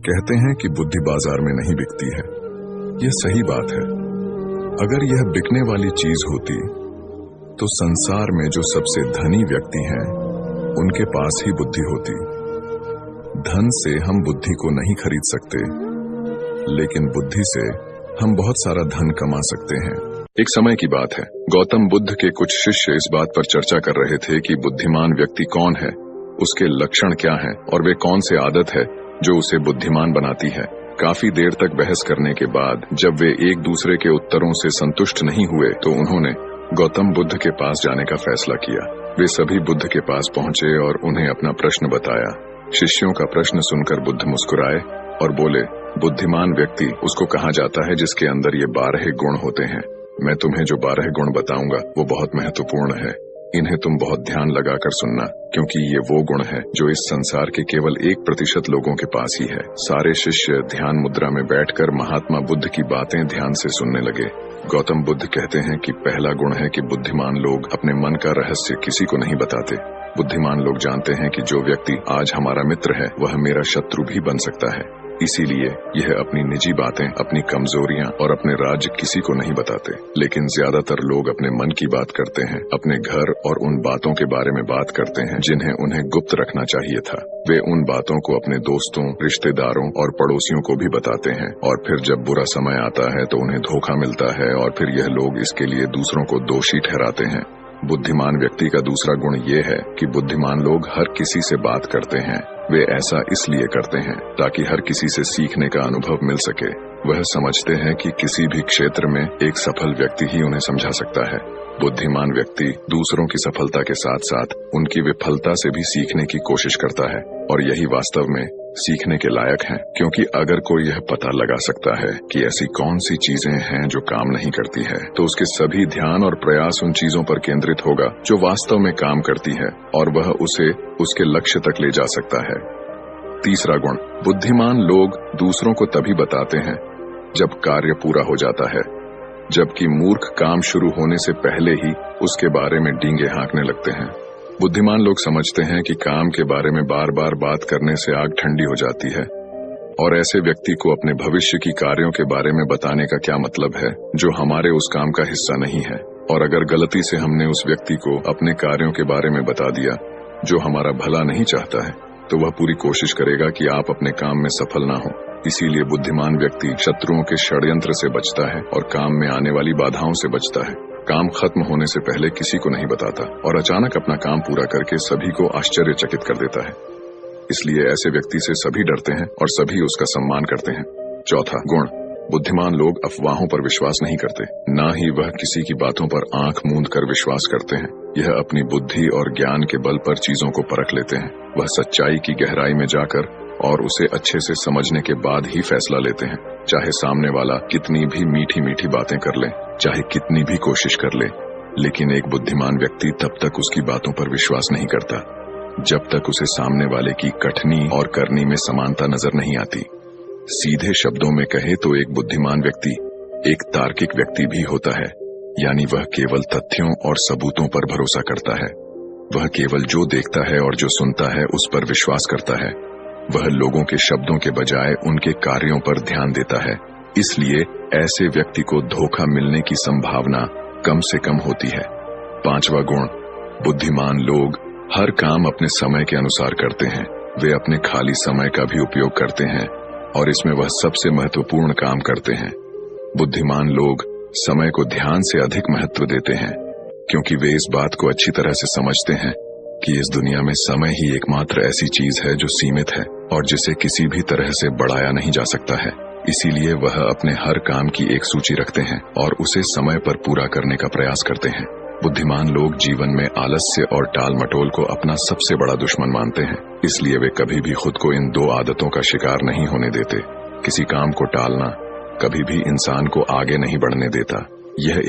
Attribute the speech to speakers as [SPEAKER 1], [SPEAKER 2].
[SPEAKER 1] कहते हैं कि बुद्धि बाजार में नहीं बिकती है। यह सही बात है। अगर यह बिकने वाली चीज होती तो संसार में जो सबसे धनी व्यक्ति हैं उनके पास ही बुद्धि होती। धन से हम बुद्धि को नहीं खरीद सकते, लेकिन बुद्धि से हम बहुत सारा धन कमा सकते हैं। एक समय की बात है, गौतम बुद्ध के कुछ शिष्य इस बात पर चर्चा कर रहे थे कि बुद्धिमान व्यक्ति कौन है, उसके लक्षण क्या हैं और वे कौन सी आदत है जो उसे बुद्धिमान बनाती है। काफी देर तक बहस करने के बाद जब वे एक दूसरे के उत्तरों से संतुष्ट नहीं हुए तो उन्होंने गौतम बुद्ध के पास जाने का फैसला किया। वे सभी बुद्ध के पास पहुंचे और उन्हें अपना प्रश्न बताया। शिष्यों का प्रश्न सुनकर बुद्ध मुस्कुराए और बोले, बुद्धिमान व्यक्ति उसको कहा जाता है जिसके अंदर ये 12 गुण होते हैं। मैं तुम्हें जो 12 गुण बताऊंगा वो बहुत महत्वपूर्ण है। इन्हें तुम बहुत ध्यान लगाकर सुनना, क्योंकि ये वो गुण है जो इस संसार के केवल 1% लोगों के पास ही है। सारे शिष्य ध्यान मुद्रा में बैठकर महात्मा बुद्ध की बातें ध्यान से सुनने लगे। गौतम बुद्ध कहते हैं कि पहला गुण है कि बुद्धिमान लोग अपने मन का रहस्य किसी को नहीं बताते। बुद्धिमान लोग जानते हैं कि जो व्यक्ति आज हमारा मित्र है वह मेरा शत्रु भी बन सकता है। इसीलिए यह अपनी निजी बातें, अपनी कमजोरियां और अपने राज किसी को नहीं बताते। लेकिन ज्यादातर लोग अपने मन की बात करते हैं, अपने घर और उन बातों के बारे में बात करते हैं जिन्हें उन्हें गुप्त रखना चाहिए था। वे उन बातों को अपने दोस्तों, रिश्तेदारों और पड़ोसियों को भी बताते हैं और फिर जब बुरा समय आता है तो उन्हें धोखा मिलता है और फिर यह लोग इसके लिए दूसरों को दोषी ठहराते हैं। बुद्धिमान व्यक्ति का दूसरा गुण ये है कि बुद्धिमान लोग हर किसी से बात करते हैं। वे ऐसा इसलिए करते हैं ताकि हर किसी से सीखने का अनुभव मिल सके। वह समझते हैं कि किसी भी क्षेत्र में एक सफल व्यक्ति ही उन्हें समझा सकता है। बुद्धिमान व्यक्ति दूसरों की सफलता के साथ साथ उनकी विफलता से भी सीखने की कोशिश करता है और यही वास्तव में सीखने के लायक है, क्योंकि अगर कोई यह पता लगा सकता है कि ऐसी कौन सी चीजें हैं जो काम नहीं करती है तो उसके सभी ध्यान और प्रयास उन चीजों पर केंद्रित होगा जो वास्तव में काम करती है और वह उसे उसके लक्ष्य तक ले जा सकता है। तीसरा गुण, बुद्धिमान लोग दूसरों को तभी बताते हैं जब कार्य पूरा हो जाता है, जबकि मूर्ख काम शुरू होने से पहले ही उसके बारे में डींगे हाँकने लगते हैं। बुद्धिमान लोग समझते हैं कि काम के बारे में बार बार बात करने से आग ठंडी हो जाती है और ऐसे व्यक्ति को अपने भविष्य की कार्यों के बारे में बताने का क्या मतलब है जो हमारे उस काम का हिस्सा नहीं है। और अगर गलती से हमने उस व्यक्ति को अपने कार्यों के बारे में बता दिया जो हमारा भला नहीं चाहता है तो वह पूरी कोशिश करेगा कि आप अपने काम में सफल ना हो। इसीलिए बुद्धिमान व्यक्ति शत्रुओं के षड्यंत्र से बचता है और काम में आने वाली बाधाओं से बचता है। काम खत्म होने से पहले किसी को नहीं बताता और अचानक अपना काम पूरा करके सभी को आश्चर्यचकित कर देता है। इसलिए ऐसे व्यक्ति से सभी डरते हैं और सभी उसका सम्मान करते हैं। चौथा गुण, बुद्धिमान लोग अफवाहों पर विश्वास नहीं करते, न ही वह किसी की बातों पर आंख मूंद कर विश्वास करते हैं। यह अपनी बुद्धि और ज्ञान के बल पर चीजों को परख लेते हैं। वह सच्चाई की गहराई में जाकर और उसे अच्छे से समझने के बाद ही फैसला लेते हैं, चाहे सामने वाला कितनी भी मीठी मीठी बातें कर ले, चाहे कितनी भी कोशिश कर ले। लेकिन एक बुद्धिमान व्यक्ति तब तक उसकी बातों पर विश्वास नहीं करता जब तक उसे सामने वाले की कथनी और करनी में समानता नजर नहीं आती। सीधे शब्दों में कहे तो एक बुद्धिमान व्यक्ति एक तार्किक व्यक्ति भी होता है, यानी वह केवल तथ्यों और सबूतों पर भरोसा करता है। वह केवल जो देखता है और जो सुनता है उस पर विश्वास करता है। वह लोगों के शब्दों के बजाय उनके कार्यों पर ध्यान देता है। इसलिए ऐसे व्यक्ति को धोखा मिलने की संभावना कम से कम होती है। पांचवा गुण, बुद्धिमान लोग हर काम अपने समय के अनुसार करते हैं। वे अपने खाली समय का भी उपयोग करते हैं और इसमें वह सबसे महत्वपूर्ण काम करते हैं। बुद्धिमान लोग समय को ध्यान से अधिक महत्व देते हैं, क्योंकि वे इस बात को अच्छी तरह से समझते हैं कि इस दुनिया में समय ही एकमात्र ऐसी चीज है जो सीमित है और जिसे किसी भी तरह से बढ़ाया नहीं जा सकता है। इसीलिए वह अपने हर काम की एक सूची रखते हैं और उसे समय पर पूरा करने का प्रयास करते हैं। बुद्धिमान लोग जीवन में आलस्य और टाल मटोल को अपना सबसे बड़ा दुश्मन मानते हैं। इसलिए वे कभी भी खुद को इन 2 आदतों का शिकार नहीं होने देते। किसी काम को टालना कभी भी इंसान को आगे नहीं बढ़ने देता। यह